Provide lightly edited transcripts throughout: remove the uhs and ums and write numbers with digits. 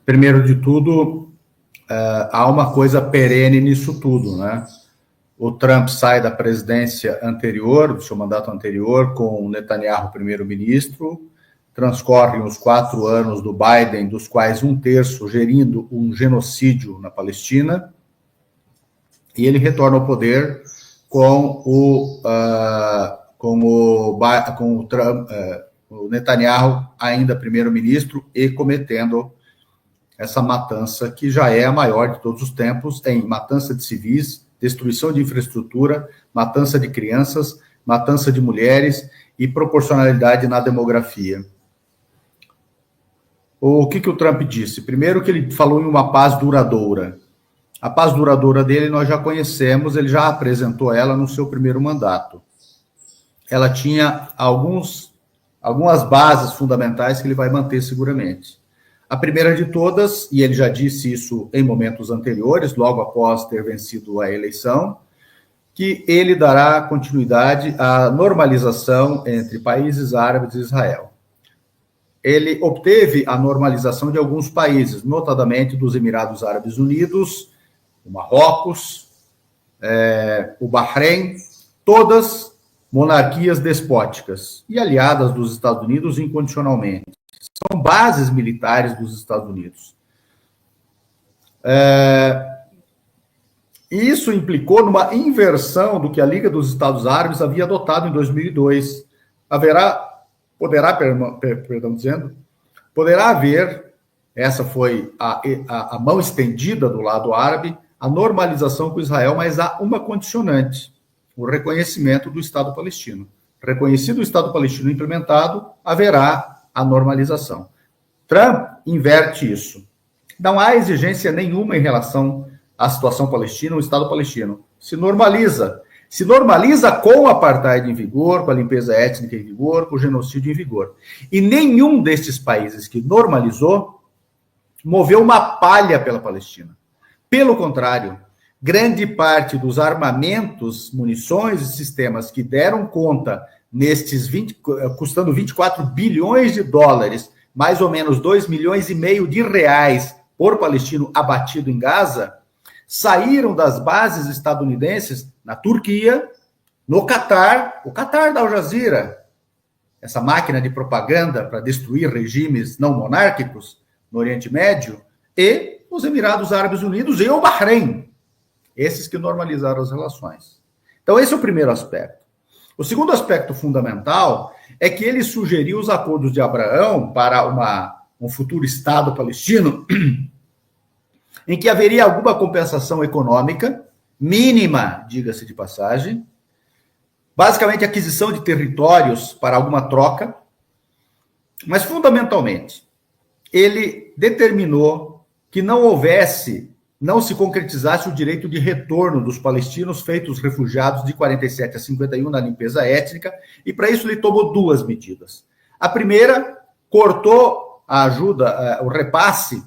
Primeiro de tudo, há uma coisa perene nisso tudo, né? O Trump sai da presidência anterior, do seu mandato anterior, com o Netanyahu primeiro-ministro, transcorrem os 4 anos do Biden, dos quais 1/3 gerindo um genocídio na Palestina, e ele retorna ao poder com o Netanyahu ainda primeiro-ministro e cometendo essa matança que já é a maior de todos os tempos, em matança de civis, destruição de infraestrutura, matança de crianças, matança de mulheres e proporcionalidade na demografia. O que o Trump disse? Primeiro que ele falou em uma paz duradoura. A paz duradoura dele nós já conhecemos, ele já apresentou ela no seu primeiro mandato. Ela tinha algumas bases fundamentais que ele vai manter seguramente. A primeira de todas, e ele já disse isso em momentos anteriores, logo após ter vencido a eleição, que ele dará continuidade à normalização entre países árabes e Israel. Ele obteve a normalização de alguns países, notadamente dos Emirados Árabes Unidos, o Marrocos, o Bahrein, todas monarquias despóticas e aliadas dos Estados Unidos incondicionalmente. São bases militares dos Estados Unidos. Isso implicou numa inversão do que a Liga dos Estados Árabes havia adotado em 2002. Poderá haver, essa foi a mão estendida do lado árabe, a normalização com Israel, mas há uma condicionante, o reconhecimento do Estado palestino. Reconhecido o Estado palestino implementado, haverá a normalização. Trump inverte isso. Não há exigência nenhuma em relação à situação palestina, o Estado palestino. Se normaliza. Se normaliza com o apartheid em vigor, com a limpeza étnica em vigor, com o genocídio em vigor. E nenhum destes países que normalizou moveu uma palha pela Palestina. Pelo contrário, grande parte dos armamentos, munições e sistemas que deram conta custando 24 bilhões de dólares, mais ou menos 2,5 milhões de reais por palestino abatido em Gaza, saíram das bases estadunidenses na Turquia, no Catar, o Catar da Al Jazeera, essa máquina de propaganda para destruir regimes não monárquicos no Oriente Médio, e os Emirados Árabes Unidos e o Bahrein, esses que normalizaram as relações. Então, esse é o primeiro aspecto. O segundo aspecto fundamental é que ele sugeriu os acordos de Abraão para um futuro Estado palestino, em que haveria alguma compensação econômica, mínima, diga-se de passagem, basicamente aquisição de territórios para alguma troca, mas fundamentalmente, ele determinou que não se concretizasse o direito de retorno dos palestinos feitos refugiados de 47 a 51 na limpeza étnica, e para isso ele tomou 2 medidas. A primeira, cortou a ajuda, o repasse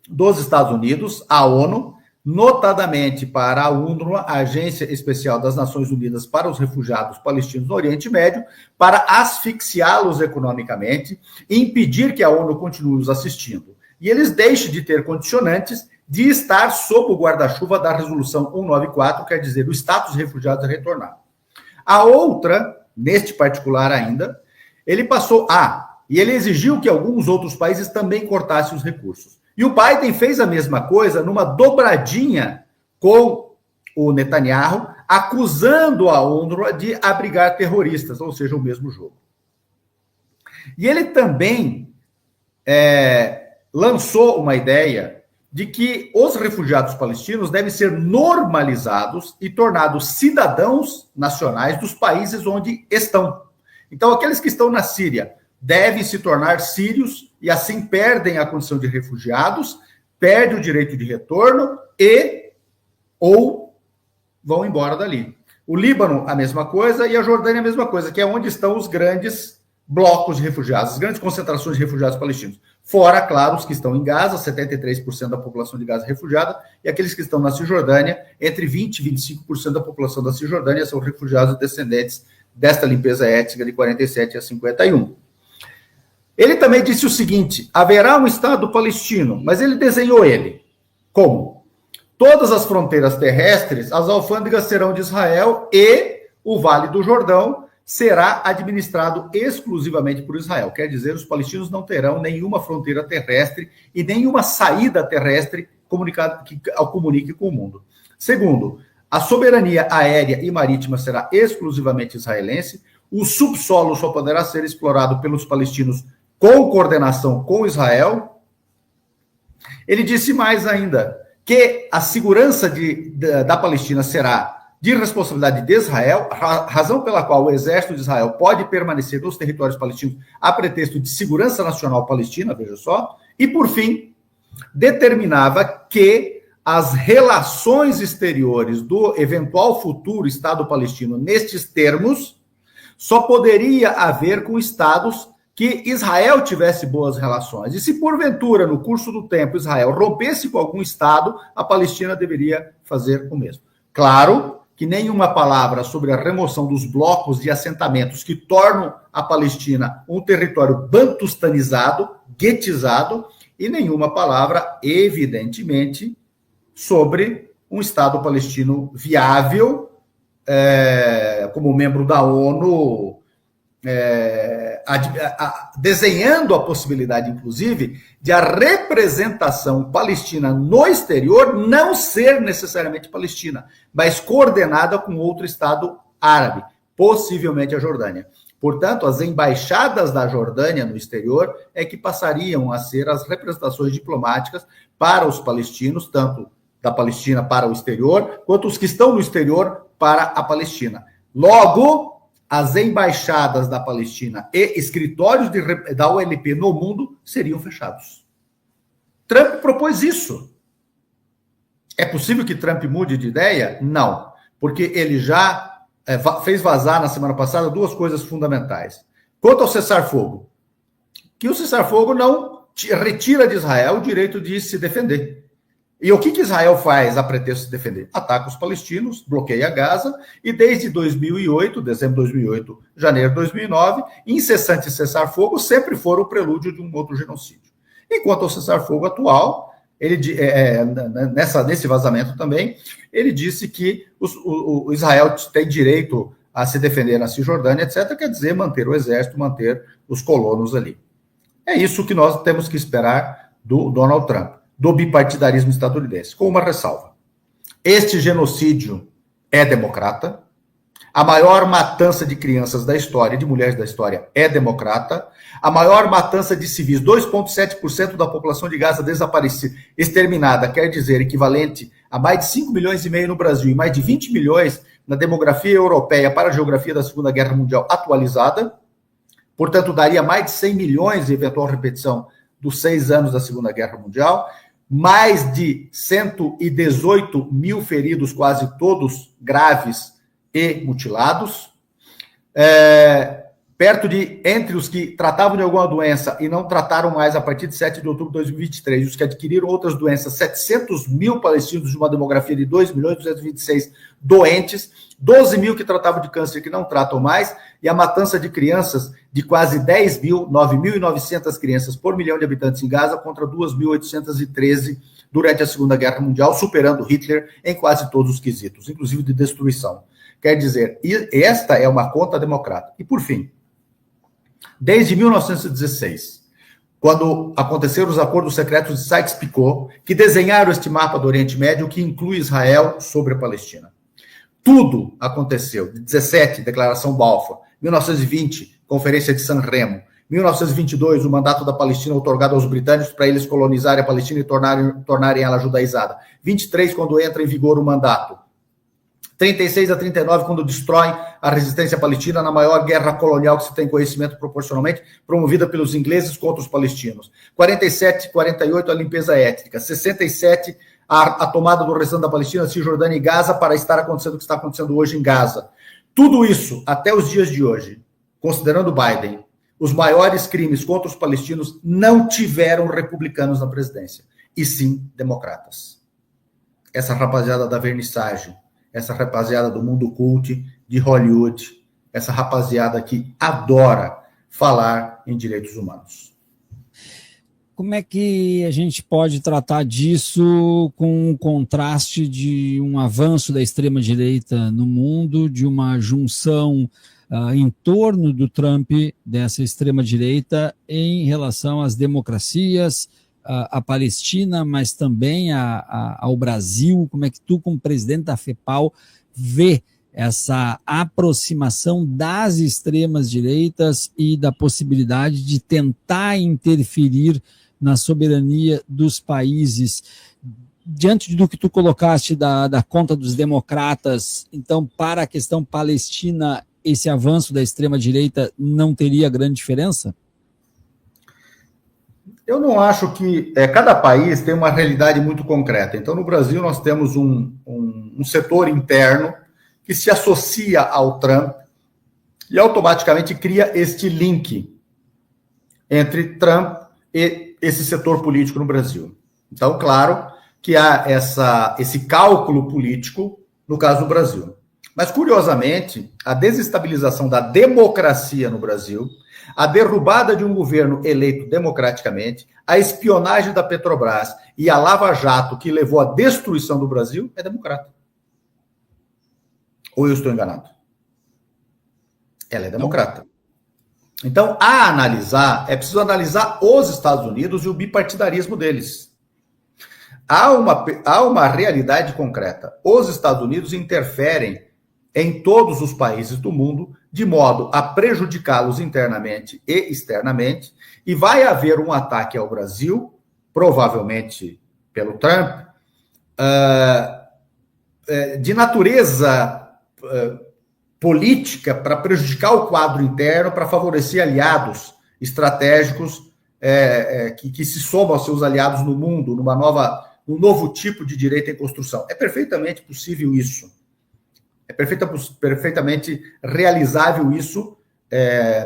dos Estados Unidos à ONU, notadamente para a UNRWA, a Agência Especial das Nações Unidas para os Refugiados Palestinos no Oriente Médio, para asfixiá-los economicamente e impedir que a ONU continue os assistindo. E eles deixem de ter condicionantes de estar sob o guarda-chuva da Resolução 194, quer dizer, o status de refugiados a retornar. A outra, neste particular ainda, ele passou e ele exigiu que alguns outros países também cortassem os recursos. E o Biden fez a mesma coisa numa dobradinha com o Netanyahu, acusando a UNRWA de abrigar terroristas, ou seja, o mesmo jogo. E ele também lançou uma ideia de que os refugiados palestinos devem ser normalizados e tornados cidadãos nacionais dos países onde estão. Então, aqueles que estão na Síria devem se tornar sírios e assim perdem a condição de refugiados, perdem o direito de retorno ou vão embora dali. O Líbano, a mesma coisa, e a Jordânia, a mesma coisa, que é onde estão os grandes blocos de refugiados, as grandes concentrações de refugiados palestinos. Fora, claro, os que estão em Gaza, 73% da população de Gaza é refugiada, e aqueles que estão na Cisjordânia, entre 20% e 25% da população da Cisjordânia são refugiados descendentes desta limpeza étnica de 47 a 51. Ele também disse o seguinte: haverá um Estado palestino, mas ele desenhou ele. Como? Todas as fronteiras terrestres, as alfândegas serão de Israel e o Vale do Jordão será administrado exclusivamente por Israel. Quer dizer, os palestinos não terão nenhuma fronteira terrestre e nenhuma saída terrestre que comunique com o mundo. Segundo, a soberania aérea e marítima será exclusivamente israelense. O subsolo só poderá ser explorado pelos palestinos com coordenação com Israel. Ele disse mais ainda, que a segurança da Palestina será de responsabilidade de Israel, razão pela qual o exército de Israel pode permanecer nos territórios palestinos a pretexto de segurança nacional palestina, veja só, e, por fim, determinava que as relações exteriores do eventual futuro Estado palestino nestes termos só poderia haver com estados que Israel tivesse boas relações. E se, porventura, no curso do tempo, Israel rompesse com algum Estado, a Palestina deveria fazer o mesmo. Claro que nenhuma palavra sobre a remoção dos blocos de assentamentos que tornam a Palestina um território bantustanizado, guetizado, e nenhuma palavra, evidentemente, sobre um Estado palestino viável, como membro da ONU, desenhando a possibilidade, inclusive, de a representação palestina no exterior não ser necessariamente palestina, mas coordenada com outro Estado árabe, possivelmente a Jordânia. Portanto, as embaixadas da Jordânia no exterior é que passariam a ser as representações diplomáticas para os palestinos, tanto da Palestina para o exterior, quanto os que estão no exterior para a Palestina. Logo, as embaixadas da Palestina e escritórios da OLP no mundo seriam fechados. Trump propôs isso. É possível que Trump mude de ideia? Não, porque ele já fez vazar na semana passada duas coisas fundamentais. Quanto ao cessar-fogo, que o cessar-fogo não retira de Israel o direito de se defender. E o que Israel faz a pretexto de se defender? Ataca os palestinos, bloqueia Gaza, e desde 2008, dezembro de 2008, janeiro de 2009, incessante cessar-fogo sempre for o prelúdio de um outro genocídio. Enquanto ao cessar-fogo atual, ele, nesse vazamento também, ele disse que o Israel tem direito a se defender na Cisjordânia, etc., quer dizer, manter o exército, manter os colonos ali. É isso que nós temos que esperar do Donald Trump, do bipartidarismo estadunidense, com uma ressalva. Este genocídio é democrata, a maior matança de crianças da história, de mulheres da história, é democrata, a maior matança de civis, 2,7% da população de Gaza desaparecida, exterminada, quer dizer, equivalente a mais de 5 milhões e meio no Brasil e mais de 20 milhões na demografia europeia para a geografia da Segunda Guerra Mundial atualizada, portanto, daria mais de 100 milhões de eventual repetição dos 6 anos da Segunda Guerra Mundial, mais de 118 mil feridos, quase todos graves e mutilados, perto de, entre os que tratavam de alguma doença e não trataram mais a partir de 7 de outubro de 2023, os que adquiriram outras doenças, 700 mil palestinos de uma demografia de 2.226 doentes, 12 mil que tratavam de câncer que não tratam mais, e a matança de crianças de quase 10 mil, 9.900 crianças por milhão de habitantes em Gaza contra 2.813 durante a Segunda Guerra Mundial, superando Hitler em quase todos os quesitos, inclusive de destruição. Quer dizer, esta é uma conta democrata. E, por fim, desde 1916, quando aconteceram os acordos secretos de Sykes-Picot, que desenharam este mapa do Oriente Médio, que inclui Israel sobre a Palestina. Tudo aconteceu. 17, Declaração Balfour. 1920, Conferência de San Remo. 1922, o mandato da Palestina outorgado aos britânicos para eles colonizarem a Palestina e tornarem ela judaizada. 23, quando entra em vigor o mandato. 36 a 39, quando destrói a resistência palestina na maior guerra colonial que se tem conhecimento proporcionalmente, promovida pelos ingleses contra os palestinos. 47 e 48, a limpeza étnica. 67, a tomada do restante da Palestina, Cisjordânia e Gaza, para estar acontecendo o que está acontecendo hoje em Gaza. Tudo isso, até os dias de hoje, considerando Biden, os maiores crimes contra os palestinos não tiveram republicanos na presidência, e sim democratas. Essa rapaziada da vernissagem, essa rapaziada do mundo cult, de Hollywood, essa rapaziada que adora falar em direitos humanos. Como é que a gente pode tratar disso com o contraste de um avanço da extrema-direita no mundo, de uma junção em torno do Trump, dessa extrema-direita, em relação às democracias, à Palestina, mas também ao Brasil? Como é que tu, como presidente da FEPAL, vê essa aproximação das extremas-direitas e da possibilidade de tentar interferir na soberania dos países? Diante do que tu colocaste da conta dos democratas, então, para a questão palestina, esse avanço da extrema-direita não teria grande diferença? Eu não acho que... cada país tem uma realidade muito concreta. Então, no Brasil, nós temos um setor interno que se associa ao Trump e automaticamente cria este link entre Trump e esse setor político no Brasil. Então, claro que há esse cálculo político no caso do Brasil. Mas, curiosamente, a desestabilização da democracia no Brasil, a derrubada de um governo eleito democraticamente, a espionagem da Petrobras e a Lava Jato, que levou à destruição do Brasil, é democrata. Ou eu estou enganado? Ela é democrata. Então, a analisar, é preciso analisar os Estados Unidos e o bipartidarismo deles. Há uma realidade concreta. Os Estados Unidos interferem em todos os países do mundo de modo a prejudicá-los internamente e externamente, e vai haver um ataque ao Brasil, provavelmente pelo Trump, de natureza política para prejudicar o quadro interno, para favorecer aliados estratégicos que se somam aos seus aliados no mundo, num novo tipo de direito em construção. É perfeitamente possível isso. É perfeitamente realizável isso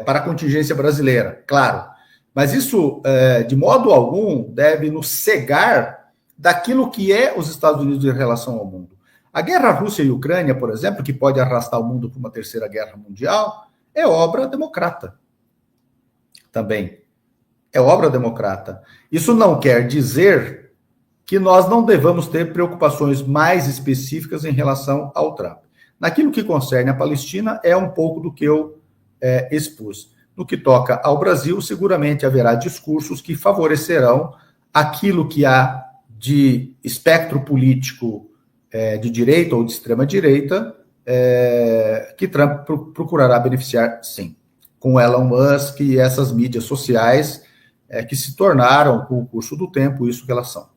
para a contingência brasileira, claro. Mas isso, de modo algum, deve nos cegar daquilo que é os Estados Unidos em relação ao mundo. A guerra Rússia e Ucrânia, por exemplo, que pode arrastar o mundo para uma terceira guerra mundial, é obra democrata. Também. É obra democrata. Isso não quer dizer que nós não devamos ter preocupações mais específicas em relação ao Trump. Naquilo que concerne a Palestina, é um pouco do que eu expus. No que toca ao Brasil, seguramente haverá discursos que favorecerão aquilo que há de espectro político de direita ou de extrema-direita, que Trump procurará beneficiar, sim, com Elon Musk e essas mídias sociais que se tornaram, com o curso do tempo, isso que elas são.